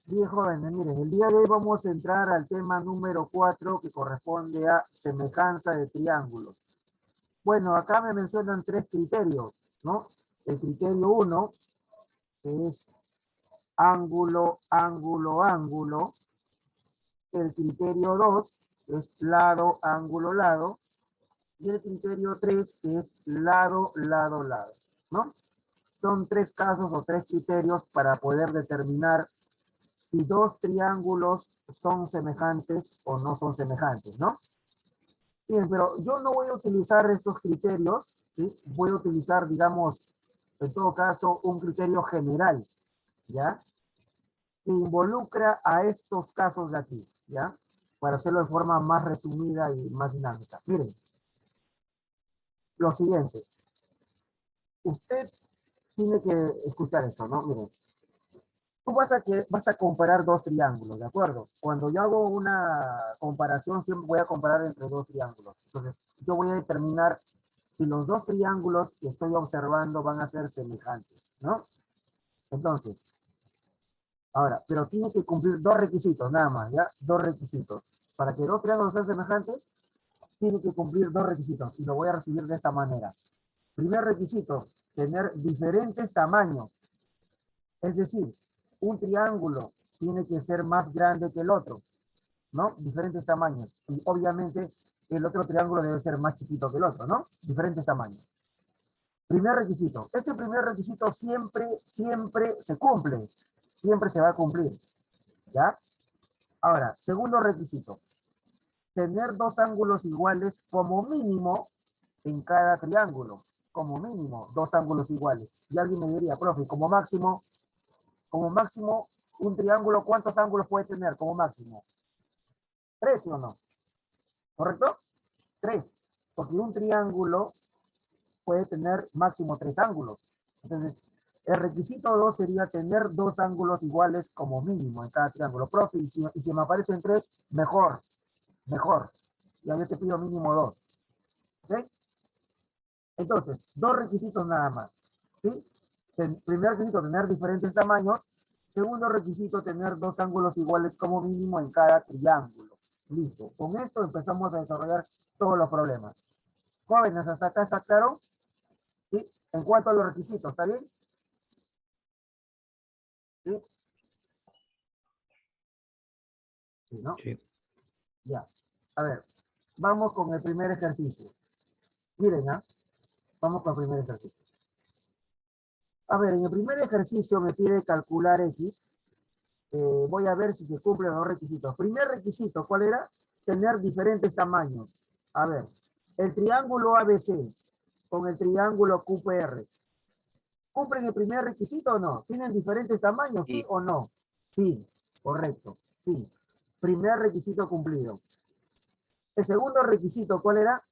Bien, jóvenes, miren, el día de hoy vamos a entrar al tema número 4 que corresponde a semejanza de triángulos. Bueno, acá me mencionan tres criterios, ¿no? El criterio 1 es ángulo, ángulo, ángulo. El criterio 2 es lado, ángulo, lado. Y el criterio 3 es lado, lado, lado, ¿no? Son tres casos o tres criterios para poder determinar si dos triángulos son semejantes o no son semejantes, ¿no? Bien, pero yo no voy a utilizar estos criterios, ¿sí? Voy a utilizar, digamos, en todo caso, un criterio general, ¿ya? Que involucra a estos casos de aquí, ¿ya? Para hacerlo de forma más resumida y más dinámica. Miren, lo siguiente, usted tiene que escuchar esto, ¿no? Miren, tú vas a comparar dos triángulos, ¿de acuerdo? Cuando yo hago una comparación, siempre voy a comparar entre dos triángulos. Entonces, yo voy a determinar si los dos triángulos que estoy observando van a ser semejantes, ¿no? Entonces, ahora, pero tiene que cumplir dos requisitos, nada más, ¿ya? Dos requisitos. Para que dos triángulos sean semejantes, tiene que cumplir dos requisitos, y lo voy a recibir de esta manera. Primer requisito, tener diferentes tamaños. Es decir, un triángulo tiene que ser más grande que el otro, ¿no? Diferentes tamaños. Y obviamente el otro triángulo debe ser más chiquito que el otro, ¿no? Diferentes tamaños. Primer requisito. Este primer requisito siempre se cumple. Siempre se va a cumplir, ¿ya? Ahora, segundo requisito. Tener dos ángulos iguales como mínimo en cada triángulo. Como mínimo, dos ángulos iguales. Y alguien me diría, profe, como máximo, un triángulo, ¿cuántos ángulos puede tener como máximo? Tres, ¿sí o no? ¿Correcto? Tres. Porque un triángulo puede tener máximo tres ángulos. Entonces, el requisito 2 sería tener dos ángulos iguales como mínimo en cada triángulo. Profe, y si me aparecen tres, mejor, mejor. Ya yo te pido mínimo dos. ¿Ok? Entonces, dos requisitos nada más. ¿Sí? Primer requisito, tener diferentes tamaños. Segundo requisito, tener dos ángulos iguales como mínimo en cada triángulo. Listo. Con esto empezamos a desarrollar todos los problemas. Jóvenes, ¿hasta acá está claro? ¿Sí? En cuanto a los requisitos, ¿está bien? ¿Sí? Sí, ¿no? Sí. Ya. A ver, vamos con el primer ejercicio. Miren, ¿ah? Vamos con el primer ejercicio. A ver, en el primer ejercicio me pide calcular X. Voy a ver si se cumplen los requisitos. Primer requisito, ¿cuál era? Tener diferentes tamaños. A ver, el triángulo ABC con el triángulo QPR. ¿Cumplen el primer requisito o no? ¿Tienen diferentes tamaños, sí Sí. o no? Sí, correcto, sí. Primer requisito cumplido. El segundo requisito, ¿cuál era?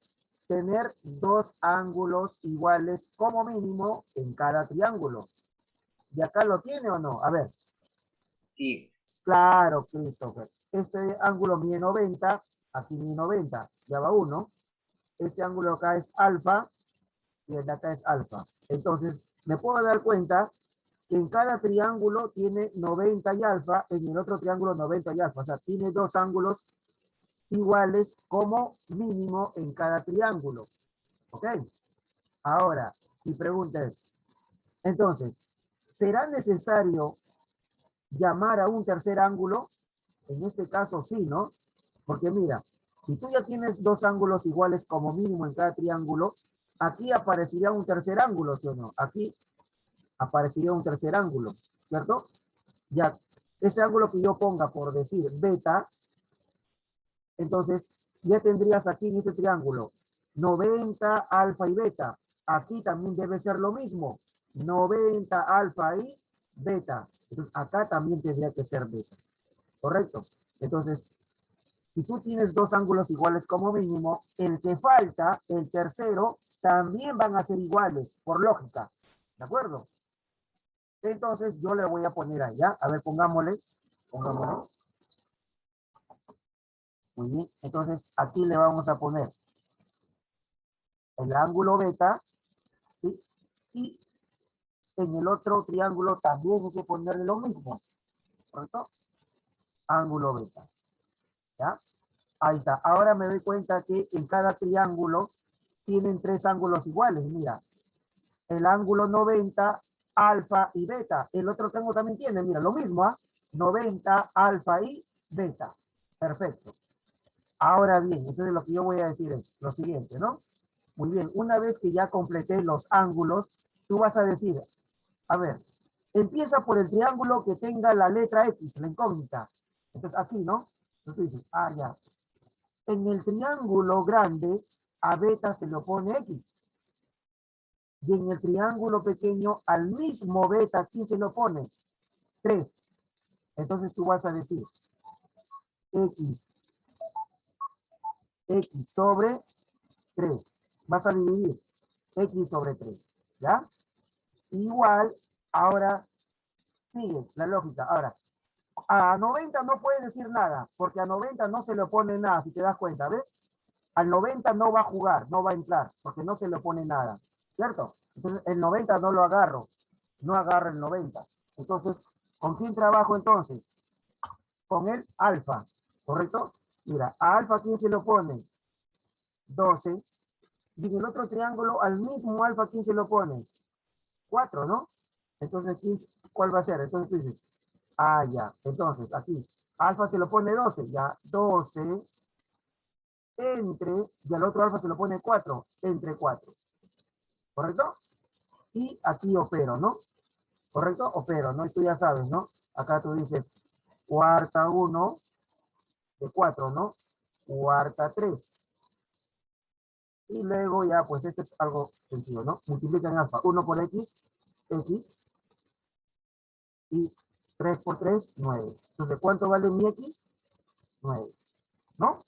Tener dos ángulos iguales como mínimo en cada triángulo. ¿Y acá lo tiene o no? A ver. Sí. Claro, Christopher. Este ángulo mide 90, aquí mide 90, ya va uno. Este ángulo acá es alfa y el de acá es alfa. Entonces, me puedo dar cuenta que en cada triángulo tiene 90 y alfa, en el otro triángulo 90 y alfa. O sea, tiene dos ángulos iguales como mínimo en cada triángulo. ¿Ok? Ahora, mi pregunta es, entonces, ¿será necesario llamar a un tercer ángulo? En este caso sí, ¿no? Porque mira, si tú ya tienes dos ángulos iguales como mínimo en cada triángulo, aquí aparecería un tercer ángulo, ¿sí o no? Aquí aparecería un tercer ángulo, ¿cierto? Ya, ese ángulo que yo ponga por decir beta, entonces ya tendrías aquí en este triángulo 90, alfa y beta. Aquí también debe ser lo mismo, 90, alfa y beta. Entonces acá también tendría que ser beta, ¿correcto? Entonces, si tú tienes dos ángulos iguales como mínimo, el que falta, el tercero, también van a ser iguales, por lógica. ¿De acuerdo? Entonces yo le voy a poner allá. A ver, pongámosle. Pongámosle. Muy bien. Entonces aquí le vamos a poner el ángulo beta. ¿Sí? Y en el otro triángulo también hay que ponerle lo mismo. ¿Correcto? ángulo beta. ¿Ya? Ahí está. Ahora me doy cuenta que en cada triángulo tienen tres ángulos iguales. Mira, el ángulo 90, alfa y beta. El otro tengo también tiene, mira, lo mismo, ¿ah? 90, alfa y beta. Perfecto. Ahora bien, entonces lo que yo voy a decir es lo siguiente, ¿no? Muy bien, una vez que ya completé los ángulos, tú vas a decir, a ver, empieza por el triángulo que tenga la letra X, la incógnita. Entonces aquí, ¿no? Entonces dices, ah, ya. En el triángulo grande, a beta se le opone X. Y en el triángulo pequeño, al mismo beta, ¿quién se lo pone? 3. Entonces tú vas a decir X, X sobre 3. Vas a dividir X sobre 3. ¿Ya? Igual, ahora sigue la lógica. Ahora, a 90 no puedes decir nada, porque a 90 no se le opone nada, si te das cuenta, ¿ves? Al 90 no va a jugar, no va a entrar, porque no se le opone nada, ¿cierto? Entonces, el 90 no lo agarro, no agarro el 90. Entonces, ¿con quién trabajo entonces? Con el alfa, ¿correcto? Mira, a alfa, ¿quién se lo pone? 12. Y en el otro triángulo, al mismo alfa, ¿quién se lo pone? 4, ¿no? Entonces, ¿cuál va a ser? Entonces tú dices, ah, ya. Entonces, aquí, alfa se lo pone 12, ya, 12 entre, y al otro alfa se lo pone 4, entre 4, ¿correcto? Y aquí opero, ¿no? ¿Correcto? Opero, ¿no? Y tú ya sabes, ¿no? Acá tú dices, cuarta 1 de 4, ¿no? Cuarta 3. Y luego ya, pues esto es algo sencillo, ¿no? Multiplican alfa, 1 por x, x, y 3 por 3, 9. Entonces, ¿cuánto vale mi x? 9, ¿no?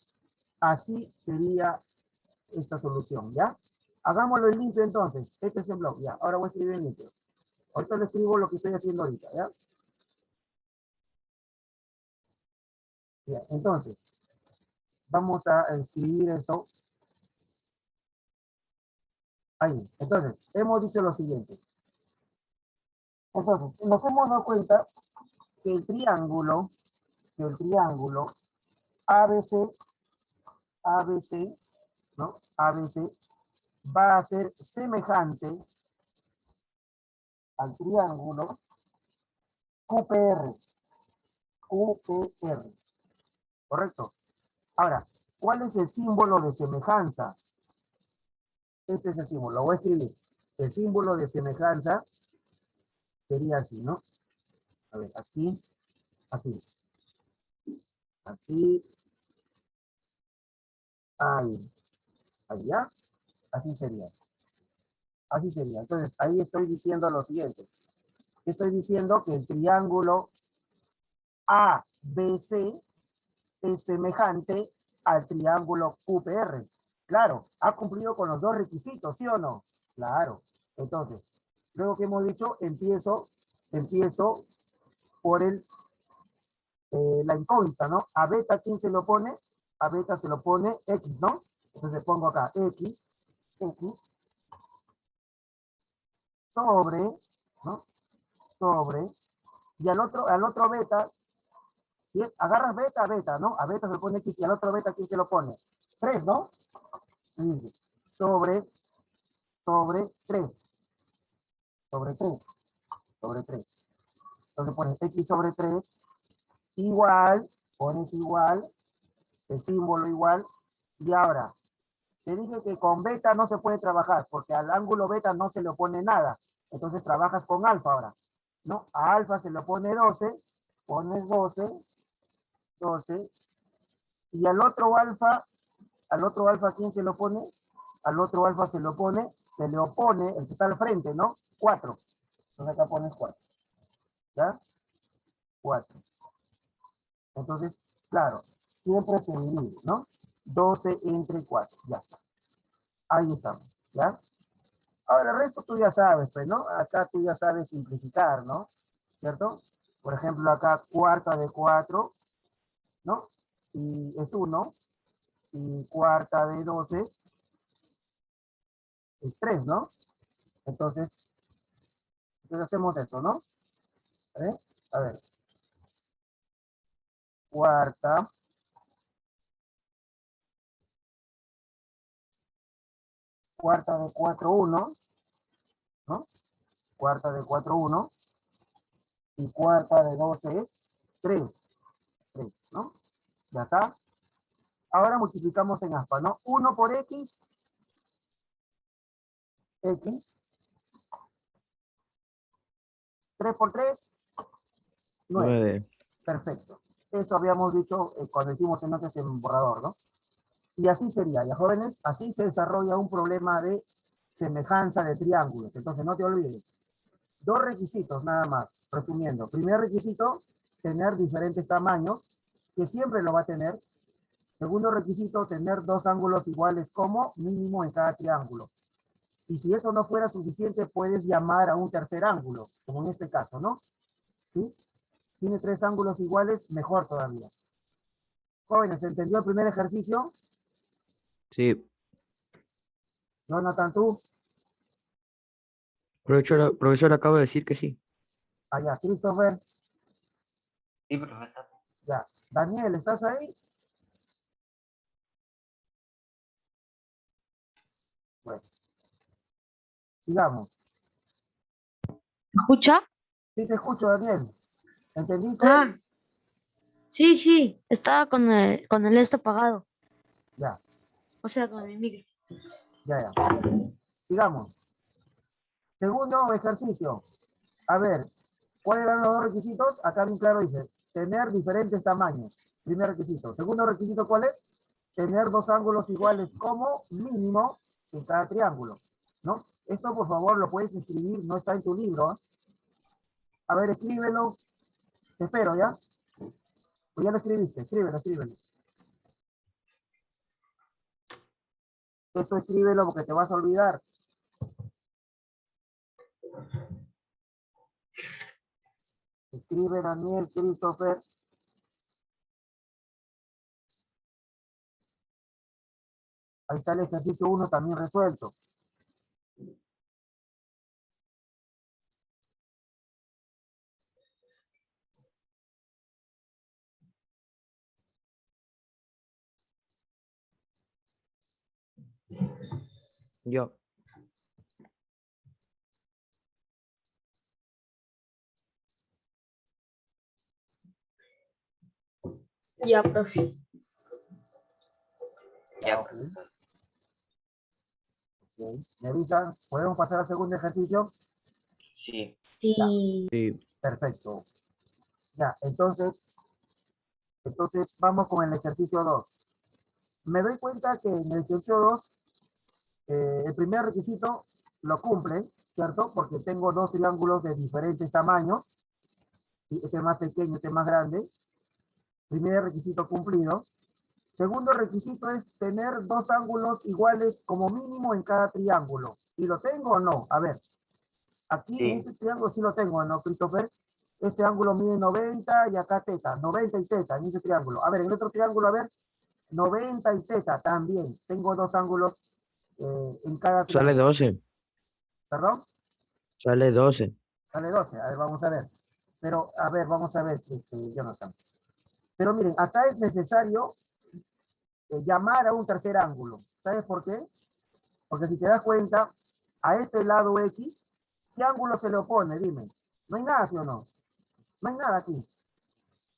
Así sería esta solución, ¿ya? Hagámoslo en limpio entonces. Este es el blog, ya. Ahora voy a escribir en limpio. Ahorita le escribo lo que estoy haciendo ahorita, ¿ya? Ya, entonces, vamos a escribir esto ahí. Entonces, hemos dicho lo siguiente. Entonces, nos hemos dado cuenta que el triángulo ABC, ABC, ¿no? ABC va a ser semejante al triángulo QPR, QPR, ¿correcto? Ahora, ¿cuál es el símbolo de semejanza? Este es el símbolo, lo voy a escribir. El símbolo de semejanza sería así, ¿no? A ver, aquí, así, así, ahí, allá, así sería. Así sería. Entonces, ahí estoy diciendo lo siguiente. Estoy diciendo que el triángulo ABC es semejante al triángulo QPR. Claro, ha cumplido con los dos requisitos, ¿sí o no? Claro. Entonces, luego que hemos dicho, empiezo por la incógnita, ¿no? A beta, ¿quién se lo pone? A beta se lo pone X, ¿no? Entonces pongo acá X, X, sobre, ¿no? Sobre, y al otro beta, ¿sí? Agarras beta, beta, ¿no? A beta se le pone X y al otro beta, ¿quién se lo pone? 3, ¿no? Y dice, sobre, sobre 3, sobre 3, sobre 3. Entonces pones X sobre 3, igual, pones igual, el símbolo igual, y ahora, te dije que con beta no se puede trabajar, porque al ángulo beta no se le opone nada. Entonces trabajas con alfa ahora, ¿no? A alfa se le opone 12, pones 12, 12, y al otro alfa, ¿quién se lo pone? Al otro alfa se le opone, el que está al frente, ¿no? 4. Entonces acá pones 4, ¿ya? 4. Entonces, claro, siempre se divide, ¿no? 12 entre 4, ya está. Ahí estamos, ¿ya? Ahora, el resto tú ya sabes, pues, ¿no? Acá tú ya sabes simplificar, ¿no? ¿Cierto? Por ejemplo, acá cuarta de 4, ¿no? Y es 1, y cuarta de 12 es 3, ¿no? Entonces, hacemos esto, ¿no? ¿Eh? A ver, cuarta de 4, 1, ¿no? Cuarta de 4, 1. Y cuarta de 12 es 3, 3, ¿no? Ya está. Ahora multiplicamos en aspa, ¿no? 1 por x, x. 3 por 3, 9. 9. Perfecto. Eso habíamos dicho cuando hicimos entonces en borrador, ¿no? Y así sería, ya jóvenes, así se desarrolla un problema de semejanza de triángulos. Entonces no te olvides. Dos requisitos nada más, resumiendo. Primer requisito, tener diferentes tamaños, que siempre lo va a tener. Segundo requisito, tener dos ángulos iguales como mínimo en cada triángulo. Y si eso no fuera suficiente, puedes llamar a un tercer ángulo, como en este caso, ¿no? ¿Sí? Tiene tres ángulos iguales, mejor todavía. Jóvenes, ¿entendió el primer ejercicio? Sí. Jonathan, tú. Profesor, acabo de decir que sí. Allá, Christopher. Sí, profesor. Ya. Daniel, ¿estás ahí? Bueno, sigamos. ¿Me escucha? Sí te escucho, Daniel. ¿Entendiste? Ah, sí, sí, estaba con el esto apagado, Ya, o sea, con mi micro. ya. Sigamos. Segundo ejercicio. A ver, ¿cuáles eran los dos requisitos? Acá bien claro dice, tener diferentes tamaños. Primer requisito. Segundo requisito, ¿cuál es? Tener dos ángulos iguales como mínimo en cada triángulo, ¿no? Esto, por favor, lo puedes escribir, no está en tu libro, ¿eh? A ver, escríbelo. Te espero, ¿ya? Pues ya lo escribiste, escríbelo, escríbelo. Eso escríbelo porque te vas a olvidar. Escribe Daniel, Christopher. Ahí está el ejercicio 1 también resuelto. Yo. Ya, profe. Ya, Ok. profesor. Ok. ¿Me avisan? ¿Podemos pasar al segundo ejercicio? Sí. Ya, Sí, Sí. perfecto. Ya, entonces vamos con el ejercicio 2. Me doy cuenta que en el ejercicio 2, el primer requisito lo cumple, ¿cierto? Porque tengo dos triángulos de diferentes tamaños. Y este es más pequeño, este es más grande. Primer requisito cumplido. Segundo requisito es tener dos ángulos iguales como mínimo en cada triángulo. ¿Y lo tengo o no? A ver, aquí en Sí. este triángulo sí lo tengo, ¿no, Christopher? Este ángulo mide 90 y acá teta, 90 y teta en ese triángulo. A ver, en el otro triángulo, a ver, 90 y teta también. Tengo dos ángulos en cada Sale triángulo. 12. ¿Perdón? Sale 12. Sale 12. A ver, vamos a ver. Pero, a ver, vamos a ver, Jonathan. Pero miren, acá es necesario llamar a un tercer ángulo. ¿Sabes por qué? Porque si te das cuenta, a este lado X, ¿qué ángulo se le opone? Dime. No hay nada, ¿sí o no? No hay nada aquí.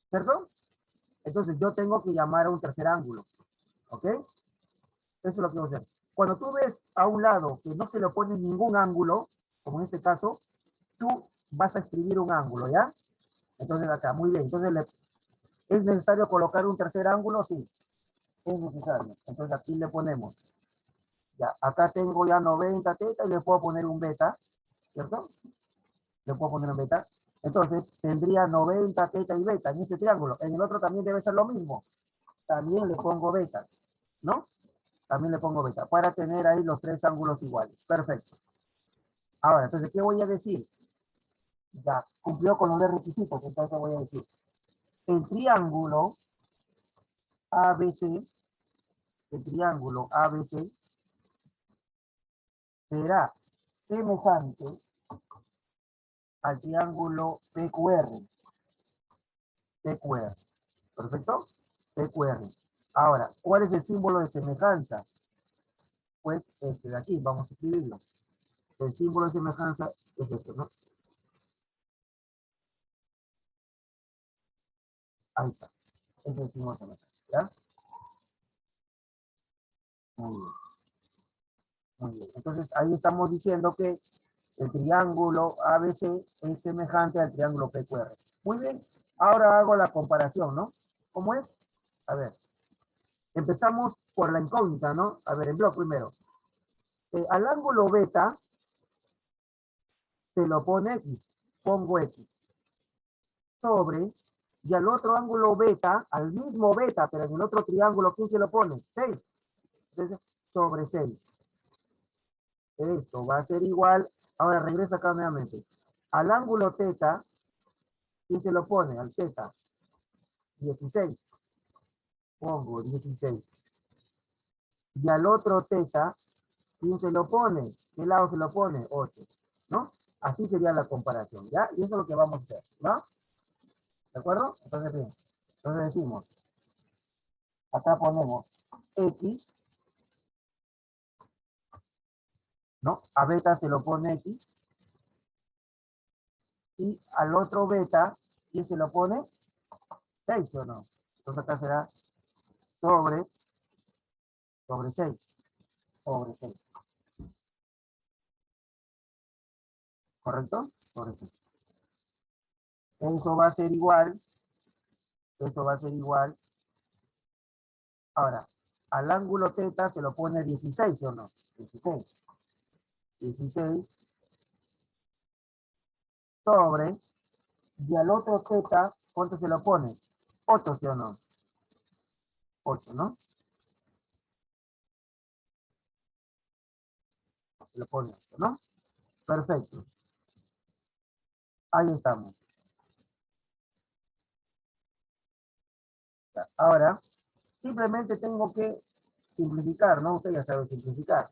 ¿Cierto? Entonces yo tengo que llamar a un tercer ángulo. ¿Ok? Eso es lo que voy a hacer. Cuando tú ves a un lado que no se le opone ningún ángulo, como en este caso, tú vas a escribir un ángulo, ¿ya? Entonces acá, muy bien. Entonces, ¿es necesario colocar un tercer ángulo? Sí, es necesario. Entonces aquí le ponemos. Ya, acá tengo ya 90 teta y le puedo poner un beta, ¿cierto? Le puedo poner un beta. Entonces, tendría 90 teta y beta en este triángulo. En el otro también debe ser lo mismo. También le pongo beta, ¿no? También le pongo beta para tener ahí los tres ángulos iguales. Perfecto. Ahora, entonces, ¿qué voy a decir? Ya cumplió con los requisitos, entonces voy a decir, el triángulo ABC, el triángulo ABC será semejante al triángulo PQR. PQR. ¿Perfecto? PQR. Ahora, ¿cuál es el símbolo de semejanza? Pues este de aquí, vamos a escribirlo. El símbolo de semejanza es este, ¿no? Ahí está. Ese es el símbolo de semejanza, ¿ya? Muy bien. Muy bien. Entonces, ahí estamos diciendo que el triángulo ABC es semejante al triángulo PQR. Muy bien. Ahora hago la comparación, ¿no? ¿Cómo es? A ver. Empezamos por la incógnita, ¿no? A ver, en bloque primero. Al ángulo beta se lo pone X. Pongo X. Sobre. Y al otro ángulo beta, al mismo beta, pero en el otro triángulo, ¿quién se lo pone? 6. Entonces, sobre 6. Esto va a ser igual. Ahora regresa acá nuevamente. Al ángulo teta, ¿quién se lo pone? Al teta. 16. Pongo 16. Y al otro teta, ¿quién se lo pone? ¿Qué lado se lo pone? 8. ¿No? Así sería la comparación, ¿ya? Y eso es lo que vamos a hacer, ¿no? ¿De acuerdo? Entonces, bien. Entonces decimos, acá ponemos X, ¿no? A beta se lo pone X. Y al otro beta, ¿quién se lo pone? 6, ¿o no? Entonces acá será sobre 6. Sobre 6. ¿Correcto? Sobre 6. Eso va a ser igual. Eso va a ser igual. Ahora, al ángulo teta se lo pone 16, ¿o no? 16. 16 sobre, y al otro teta, ¿cuánto se lo pone? 8, ¿sí o no? 8, ¿no? Se lo pone 8, ¿no? Perfecto. Ahí estamos. Ahora, simplemente tengo que simplificar, ¿no? Usted ya sabe simplificar.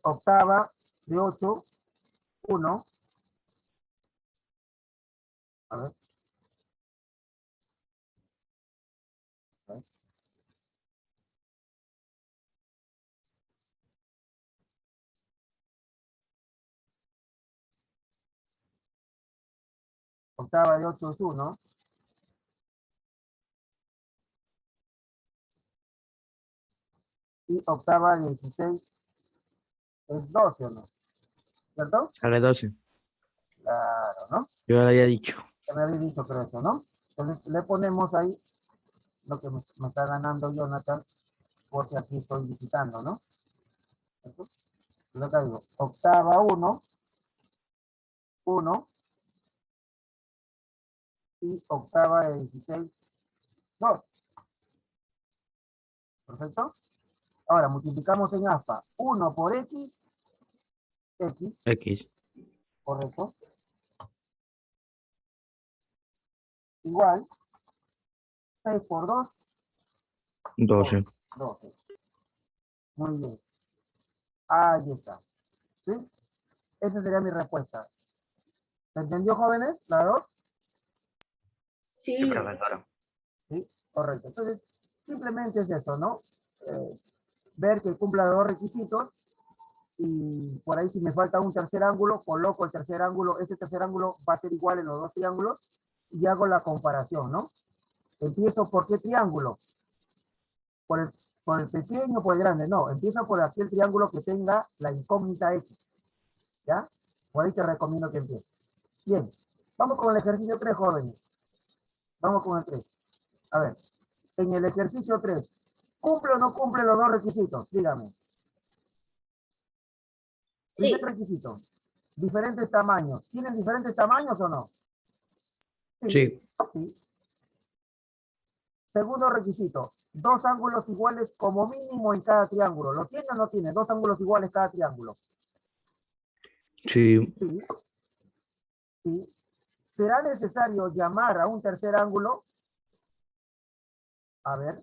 Octava de 8, 1. A ver. A ver. Octava de 8 es 1. Y octava de 16 es 12, ¿o no? ¿Cierto? Sale 12. Claro, ¿no? Yo ya lo había dicho. Ya me habéis dicho, creo eso, ¿no? Entonces le ponemos ahí lo que me está ganando Jonathan, porque aquí estoy visitando, ¿no? Entonces, lo que digo, octava 1, 1, y octava de 16, 2. ¿Perfecto? Ahora multiplicamos en alfa 1 por x, x, X. correcto, igual 6 por 2, 12. 12. Muy bien. Ahí está. ¿Sí? Esa sería mi respuesta. ¿Se entendió, jóvenes? ¿La 2? Sí, Sí, profesora. Sí, correcto. Entonces, simplemente es eso, ¿no? Ver que cumpla los dos requisitos y por ahí si me falta un tercer ángulo, coloco el tercer ángulo, ese tercer ángulo va a ser igual en los dos triángulos y hago la comparación, ¿no? Empiezo por qué triángulo, por el, por el pequeño o por el grande, no, empiezo por aquel triángulo que tenga la incógnita X, ¿ya? Por ahí te recomiendo que empieces. Bien, vamos con el ejercicio 3, jóvenes. Vamos con el 3. A ver, en el ejercicio 3, ¿cumple o no cumple los dos requisitos? Dígame. Primer sí, requisito, diferentes tamaños. ¿Tienen diferentes tamaños o no? Sí. Sí. Segundo requisito, dos ángulos iguales como mínimo en cada triángulo. ¿Lo tiene o no tiene? Dos ángulos iguales cada triángulo. Sí. Sí. Sí. ¿Será necesario llamar a un tercer ángulo? A ver.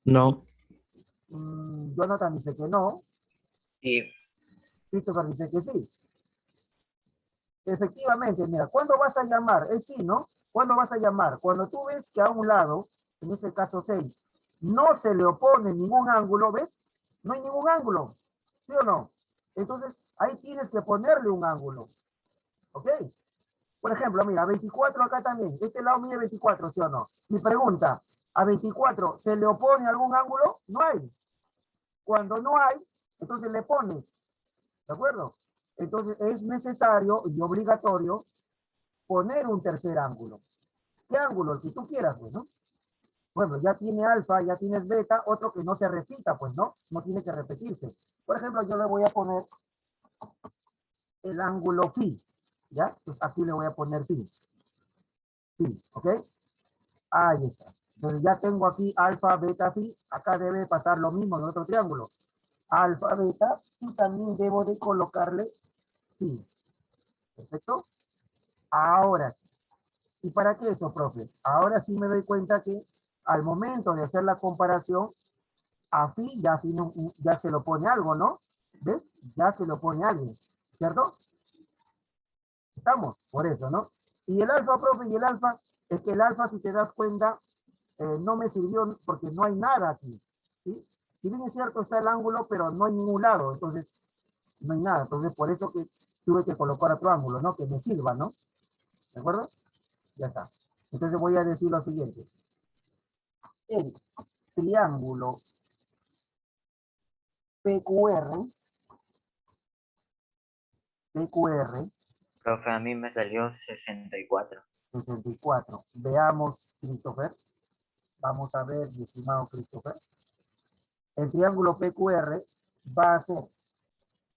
No. Jonathan dice que no. Sí, Christopher dice que sí. Efectivamente, mira, ¿cuándo vas a llamar? Es sí, ¿no? ¿Cuándo vas a llamar? Cuando tú ves que a un lado, en este caso 6, no se le opone ningún ángulo, ¿ves? No hay ningún ángulo, ¿sí o no? Entonces, ahí tienes que ponerle un ángulo, ¿ok? Por ejemplo, mira, 24 acá también. Este lado mide 24, ¿sí o no? Mi pregunta, ¿a 24 se le opone algún ángulo? No hay. Cuando no hay, entonces le pones, ¿de acuerdo? Entonces es necesario y obligatorio poner un tercer ángulo. ¿Qué ángulo? El que tú quieras, pues, ¿no? Bueno, ya tiene alfa, ya tienes beta, otro que no se repita, pues, ¿no? No tiene que repetirse. Por ejemplo, yo le voy a poner el ángulo phi, ¿ya? Pues aquí le voy a poner phi, ¿ok? Ahí está. Entonces ya tengo aquí alfa, beta, phi. Acá debe pasar lo mismo en otro triángulo. Alfa, beta, y también debo de colocarle phi. ¿Perfecto? Ahora sí. ¿Y para qué eso, profe? Ahora sí me doy cuenta que al momento de hacer la comparación, a phi ya se lo pone algo, ¿no? ¿Ves? Ya se lo pone alguien, ¿cierto? Estamos, por eso, ¿no? Y el alfa, profe, y el alfa, es que el alfa, si te das cuenta, no me sirvió porque no hay nada aquí, ¿sí? Si bien es cierto, está el ángulo, pero no hay ningún lado, entonces no hay nada. Entonces, por eso que tuve que colocar otro ángulo, ¿no? Que me sirva, ¿no? ¿De acuerdo? Ya está. Entonces voy a decir lo siguiente. El triángulo PQR, Profe, a mí me salió 64. 64. Veamos, Christopher. Vamos a ver, mi estimado Christopher. El triángulo PQR va a ser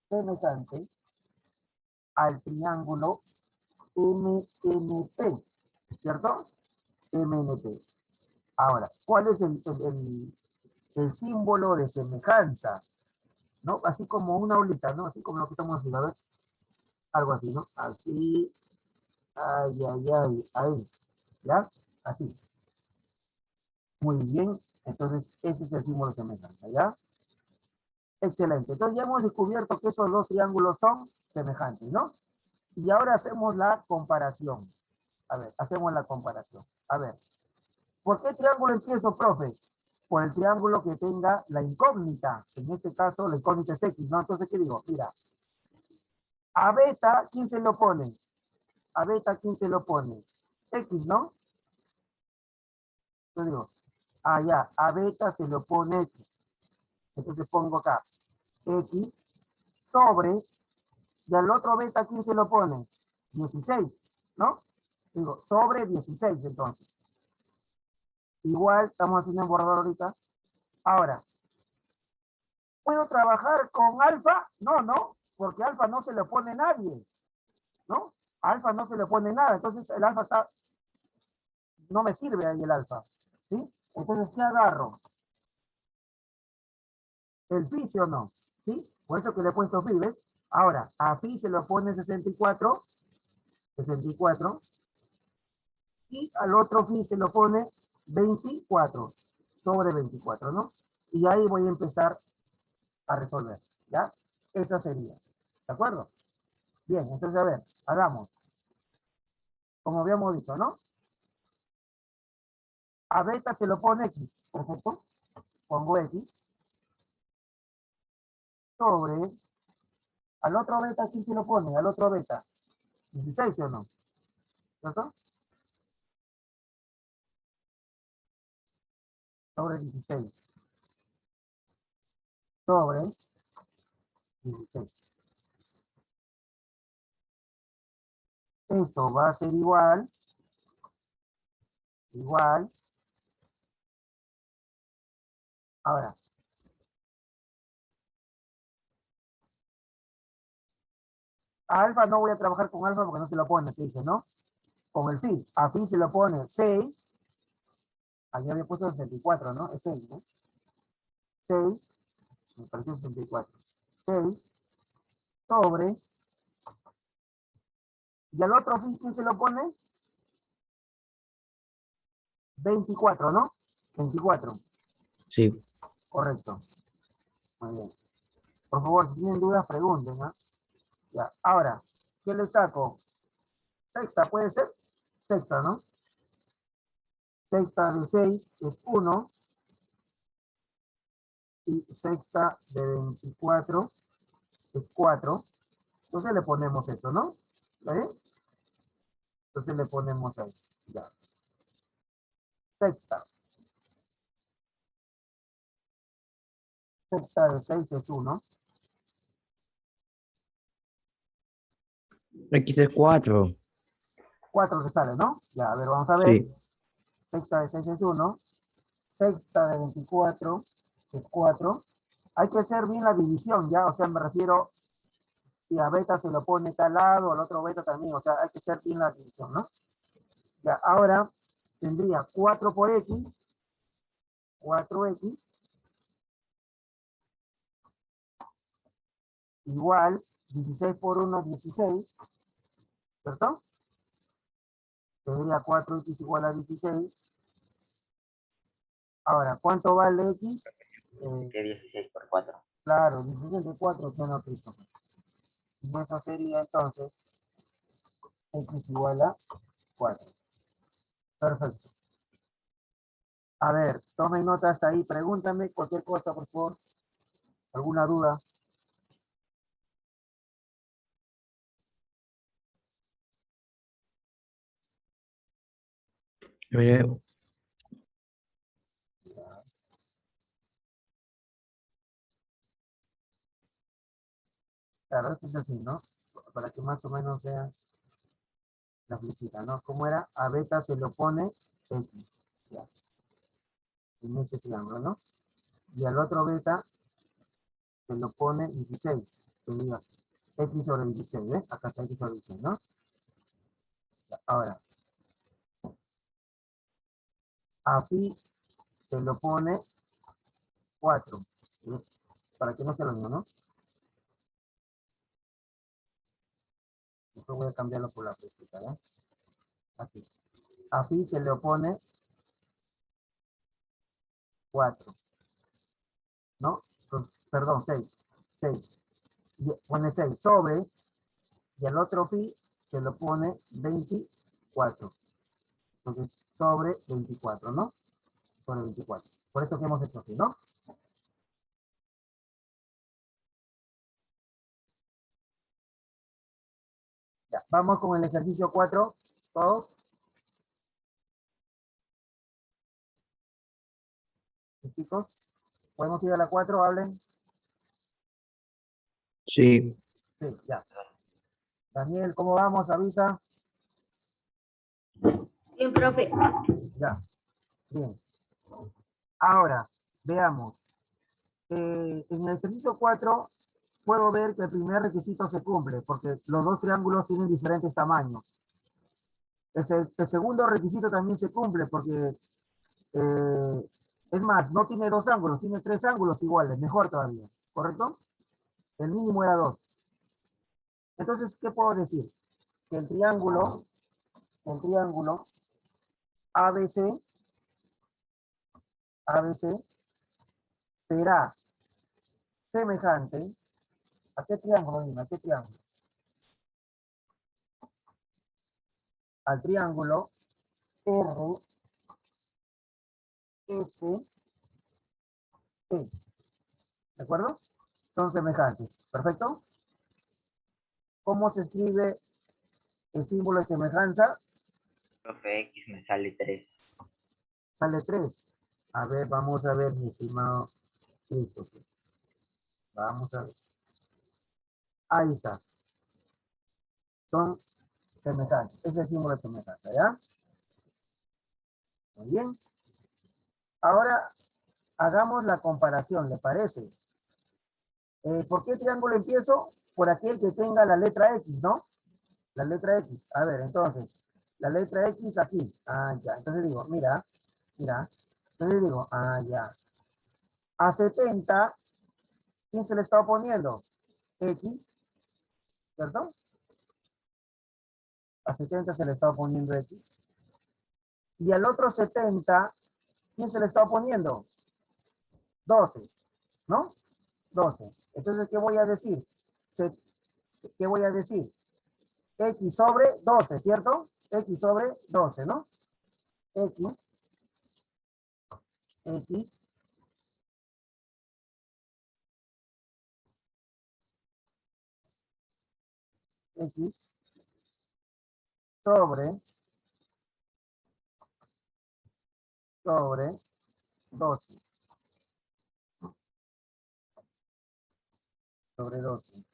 semejante al triángulo MNP, ¿cierto? MNP. Ahora, ¿cuál es el símbolo de semejanza? ¿No? Así como una olita, ¿no? Así como lo que estamos haciendo, a ver, algo así, ¿no? Así, ay, ay, ay, ahí, ¿ya? Así. Muy bien, entonces ese es el símbolo de semejanza, ¿ya? Excelente, entonces ya hemos descubierto que esos dos triángulos son semejantes, ¿no? Y ahora hacemos la comparación. A ver, hacemos la comparación. A ver, ¿por qué triángulo empiezo, profe? Por el triángulo que tenga la incógnita. En este caso, la incógnita es X, ¿no? Entonces, ¿qué digo? Mira, a beta, ¿quién se lo pone? A beta, ¿quién se lo pone? X, ¿no? Yo digo, ya, a beta se lo pone X. Entonces pongo acá, X sobre, y al otro beta, ¿quién se lo pone? 16, ¿no? Digo, sobre 16, entonces. Igual, estamos haciendo un borrador ahorita. Ahora, ¿puedo trabajar con alfa? No, no, porque alfa no se le pone nadie, ¿no? Alfa no se le pone nada, entonces el alfa está, no me sirve ahí el alfa, ¿sí? Entonces, ¿qué agarro? El phi, ¿sí o no? ¿Sí? Por eso que le he puesto phi, ¿ves? Ahora, a phi se lo pone 64, 64, y al otro phi se lo pone 24, sobre 24, ¿no? Y ahí voy a empezar a resolver, ¿ya? Esa sería, ¿de acuerdo? Bien, entonces a ver, hagamos. Como habíamos dicho, ¿no? A beta se lo pone X, perfecto. Pongo X sobre, al otro beta, ¿quién se lo pone? Al otro beta, 16, ¿sí o no? ¿Cierto? Sobre 16. Sobre 16. Esto va a ser igual, igual. Ahora, a alfa no voy a trabajar con alfa porque no se lo pone, ¿qué dice, no? Con el phi, a phi se lo pone 6, aquí había puesto 64, ¿no? Es 6, ¿no? 6, me pareció 64. 6 sobre, y al otro phi, ¿quién se lo pone? 24, ¿no? 24, Sí. correcto. Muy bien. Por favor, si tienen dudas, pregunten, ¿no? Ya, ahora, ¿qué le saco? Sexta, ¿puede ser? Sexta, ¿no? sexta de 6 es 1. Y sexta de 24 es 4. Entonces le ponemos esto, ¿no? ¿Vale? Entonces le ponemos ahí. Ya. Sexta. Sexta de 6 es 1. X es 4. 4 que sale, ¿no? Ya, a ver, vamos a ver. Sí. Sexta de 6 es 1. Sexta de 24 es 4. Hay que hacer bien la división, ¿ya? O sea, me refiero, si a beta se lo pone tal lado, al otro beta también. O sea, hay que hacer bien la división, ¿no? Ya, ahora tendría 4 por X. 4X igual 16 por 1, 16, ¿cierto? Tendría 4X igual a 16. Ahora, ¿cuánto vale X? Que 16 por 4. Claro, 16 de 4 son los Cristo. Y eso sería entonces X igual a 4. Perfecto. A ver, tomen nota hasta ahí. Pregúntame cualquier cosa, por favor. ¿Alguna duda? Mire, Claro, esto es así, ¿no? Para que más o menos vean la flechita, ¿no? ¿Cómo era? A beta se lo pone X. Ya. En este triángulo, ¿no? Y al otro beta se lo pone 16. Sería X sobre 16, ¿ves? Acá está X sobre 16, ¿no? Ya, ahora, a phi se lo pone 4. ¿Ves? Para que no se lo mismo, ¿no? Esto voy a cambiarlo por la flechita, ¿eh? Aquí. A phi se le opone 4, ¿no? Entonces, perdón, 6. 6. Y pone 6 sobre, y al otro phi se lo pone 24. Entonces, sobre 24, ¿no? Sobre 24. Por eso que hemos hecho así, ¿no? Ya, vamos con el ejercicio 4, todos. Chicos, podemos ir a la 4, hablen. sí. Sí, ya. Daniel, ¿cómo vamos? Avisa. Bien, profe. Ya, bien. Ahora, veamos. En el ejercicio 4 puedo ver que el primer requisito se cumple, porque los dos triángulos tienen diferentes tamaños. El segundo requisito también se cumple, porque es más, no tiene dos ángulos, tiene tres ángulos iguales, mejor todavía, ¿correcto? El mínimo era 2. Entonces, ¿qué puedo decir? Que el triángulo ABC será semejante ¿a qué triángulo? Dime, ¿a qué triángulo? Al triángulo RST. ¿De acuerdo? Son semejantes. ¿Perfecto? ¿Cómo se escribe el símbolo de semejanza? Profe, X me sale 3. Sale 3. A ver, vamos a ver, mi estimado Christopher. Vamos a ver. Ahí está. Son semejantes. Ese es el símbolo de semejanza, ¿ya? Muy bien. Ahora hagamos la comparación, ¿le parece? ¿Por qué triángulo empiezo? Por aquel que tenga la letra X, ¿no? La letra X. A ver, entonces, la letra X aquí. Ah, ya. Entonces digo, mira. Entonces digo, ah, ya. A 70, ¿quién se le está oponiendo? X, ¿cierto? A 70 se le está oponiendo X. Y al otro 70, ¿quién se le está oponiendo? 12, ¿no? 12. Entonces, ¿qué voy a decir? ¿Qué voy a decir? X sobre 12, ¿cierto? X sobre 12, ¿no? X X sobre 12 sobre 12.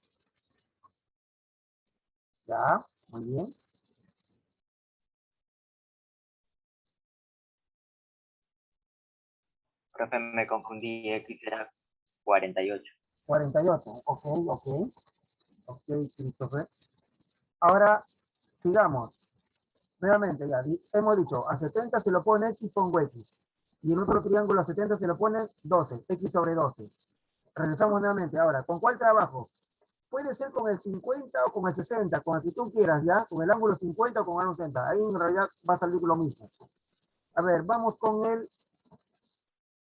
Ya, muy bien. Profe, me confundí, X era 48. 48. Ok, Christopher. Ahora, sigamos. Nuevamente, ya hemos dicho, a 70 se lo pone X, pongo X. Y en otro triángulo a 70 se lo pone 12, X sobre 12. Regresamos nuevamente. Ahora, ¿con cuál trabajo? Puede ser con el 50 o con el 60, con el que tú quieras, ¿ya? Con el ángulo 50 o con el ángulo 60. Ahí en realidad va a salir lo mismo. A ver, vamos con el...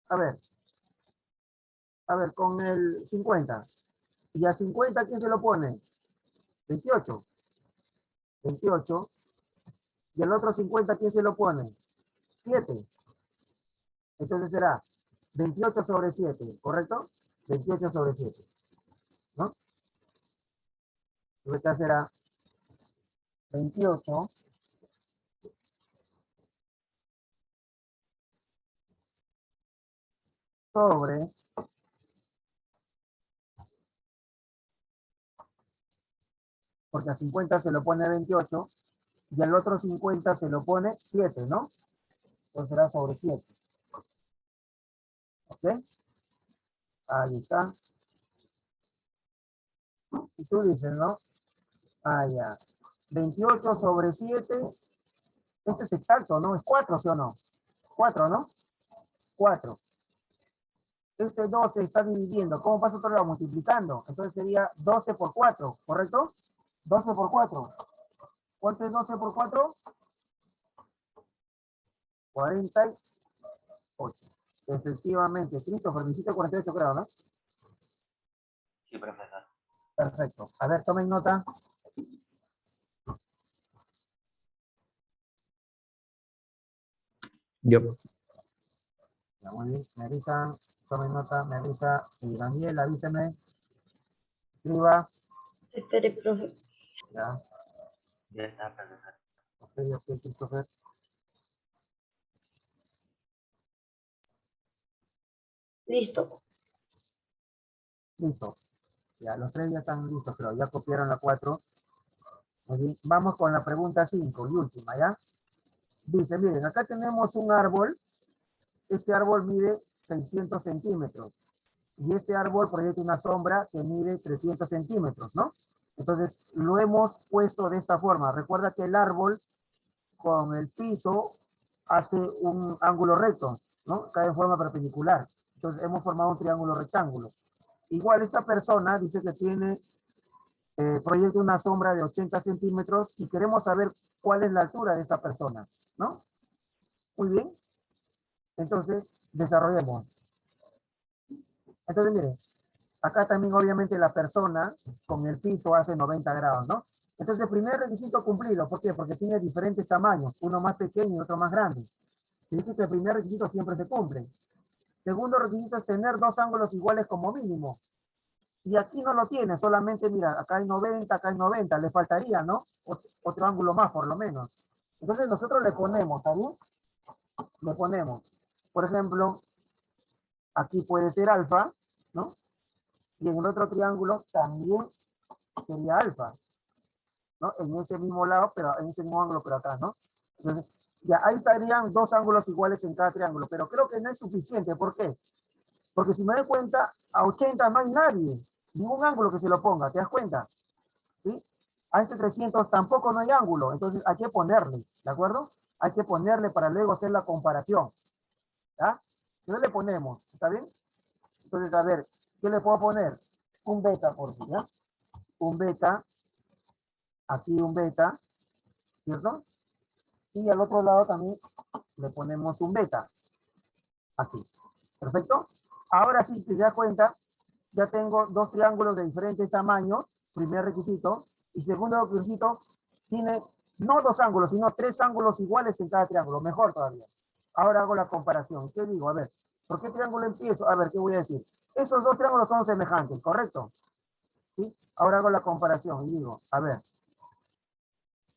A ver, con el 50. Y a 50, ¿quién se lo pone? 28. 28. Y el otro 50, ¿quién se lo pone? 7. Entonces será 28 sobre 7, ¿correcto? 28 sobre 7, ¿no? Entonces será 28 sobre, porque a 50 se lo pone 28, y al otro 50 se lo pone 7, ¿no? Entonces será sobre 7. ¿Ok? Ahí está. Y tú dices, ¿no? Ah, ya. 28 sobre 7. Este es exacto, ¿no? Es 4, ¿sí o no? 4, ¿no? 4. Este 12 está dividiendo. ¿Cómo pasa otro lado? Multiplicando. Entonces sería 12 por 4, ¿correcto? 12 por 4. ¿Cuánto es 12 por 4? 48. Efectivamente. Christopher, me hiciste 48, creo, ¿no? Sí, profesor. Perfecto. A ver, tomen nota. Yo. Ya, muy bien. Me avisan. Tomen nota. Me avisa. Y Daniel, avíseme. Escriba. Espere, profe. Ya. Ya está, profesor. Ok, Christopher. Listo. Listo. Ya, los tres ya están listos, pero ya copiaron la 4. Muy bien. Vamos con la pregunta 5 y última, ¿ya? Dice, miren, acá tenemos un árbol. Este árbol mide 600 centímetros. Y este árbol proyecta una sombra que mide 300 centímetros, ¿no? Entonces, lo hemos puesto de esta forma. Recuerda que el árbol con el piso hace un ángulo recto, ¿no? Cae en forma perpendicular. Entonces, hemos formado un triángulo rectángulo. Igual esta persona dice que tiene, proyecta una sombra de 80 centímetros y queremos saber cuál es la altura de esta persona, ¿no? Muy bien. Entonces, desarrollemos. Entonces, miren, acá también obviamente la persona con el piso hace 90 grados, ¿no? Entonces, el primer requisito cumplido. ¿Por qué? Porque tiene diferentes tamaños, uno más pequeño y otro más grande. Dice que el primer requisito siempre se cumple. Segundo requisito es tener dos ángulos iguales como mínimo. Y aquí no lo tiene, solamente mira, acá hay 90, acá hay 90, le faltaría, ¿no? Otro ángulo más, por lo menos. Entonces nosotros le ponemos, ¿está bien? Le ponemos, por ejemplo, aquí puede ser alfa, ¿no? Y en el otro triángulo también sería alfa, ¿no? En ese mismo lado, pero en ese mismo ángulo, pero acá, ¿no? Entonces, ya ahí estarían dos ángulos iguales en cada triángulo, pero creo que no es suficiente. ¿Por qué? Porque si me doy cuenta, a 80 no hay nadie, ningún ángulo que se lo ponga, ¿te das cuenta? ¿Sí? A este 300 tampoco no hay ángulo, entonces hay que ponerle, ¿de acuerdo? Hay que ponerle para luego hacer la comparación, ¿ya? Entonces le ponemos, ¿está bien? Entonces, a ver, ¿qué le puedo poner? Un beta, por si, ¿ya? Un beta, aquí un beta, ¿cierto? Y al otro lado también le ponemos un beta, aquí. ¿Perfecto? Ahora sí, si te das cuenta, ya tengo dos triángulos de diferentes tamaños, primer requisito, y segundo requisito, tiene no dos ángulos, sino tres ángulos iguales en cada triángulo, mejor todavía. Ahora hago la comparación. ¿Qué digo? A ver, ¿Por qué triángulo empiezo? A ver, ¿qué voy a decir? Esos dos triángulos son semejantes, ¿correcto? ¿Sí? Ahora hago la comparación y digo, a ver,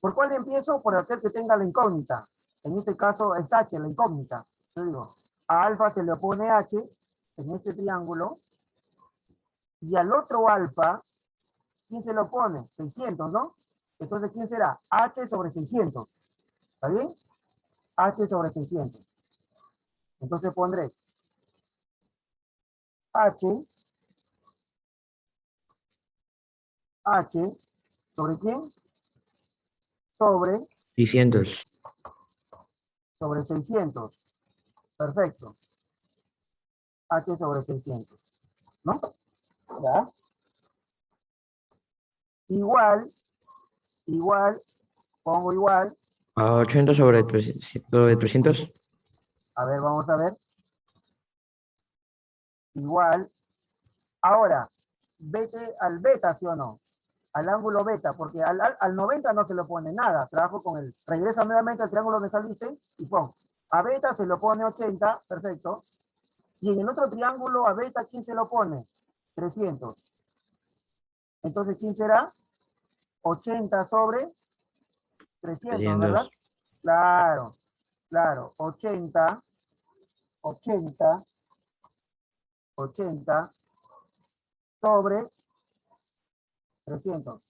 ¿por cuál empiezo? Por aquel que tenga la incógnita. En este caso es H, la incógnita. Yo digo, a alfa se le opone H en este triángulo, y al otro alfa, ¿quién se le opone? 600, ¿no? Entonces, ¿quién será? H sobre 600. ¿Está bien? H sobre 600. Entonces pondré H ¿sobre quién? Sobre 600. 600. Perfecto. H sobre 600. ¿No? ¿Ya? Igual, pongo igual. A 80 sobre 300. A ver, vamos a ver. Igual. Ahora, vete al beta, ¿sí o no? Al ángulo beta, porque al 90 no se le pone nada. Trabajo con el... Regresa nuevamente al triángulo donde saliste y pon. A beta se lo pone 80, perfecto. Y en el otro triángulo, a beta, ¿quién se lo pone? 300. Entonces, ¿quién será? 80 sobre 300, ¿verdad? 300. Claro, claro. 80 sobre 300,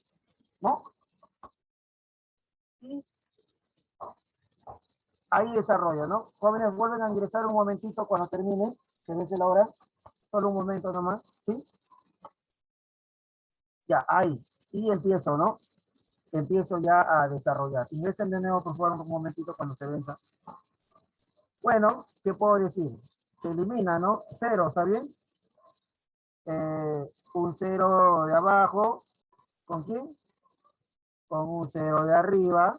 ¿no? Y ahí desarrollo, ¿no? Jóvenes, vuelven a ingresar un momentito cuando termine, se vence la hora. Solo un momento nomás, ¿sí? Ya, ahí. Y empiezo, ¿no? Empiezo ya a desarrollar. Ingresen de nuevo, por favor, un momentito cuando se venza. Bueno, ¿qué puedo decir? Se elimina, ¿no? 0, ¿está bien? Un 0 de abajo, ¿con quién? Con un 0 de arriba,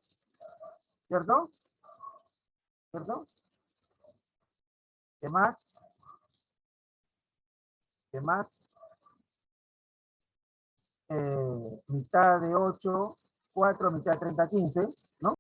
¿cierto? ¿Cierto? ¿Qué más? ¿Qué más? Mitad de 8, 4, mitad de 30, 15.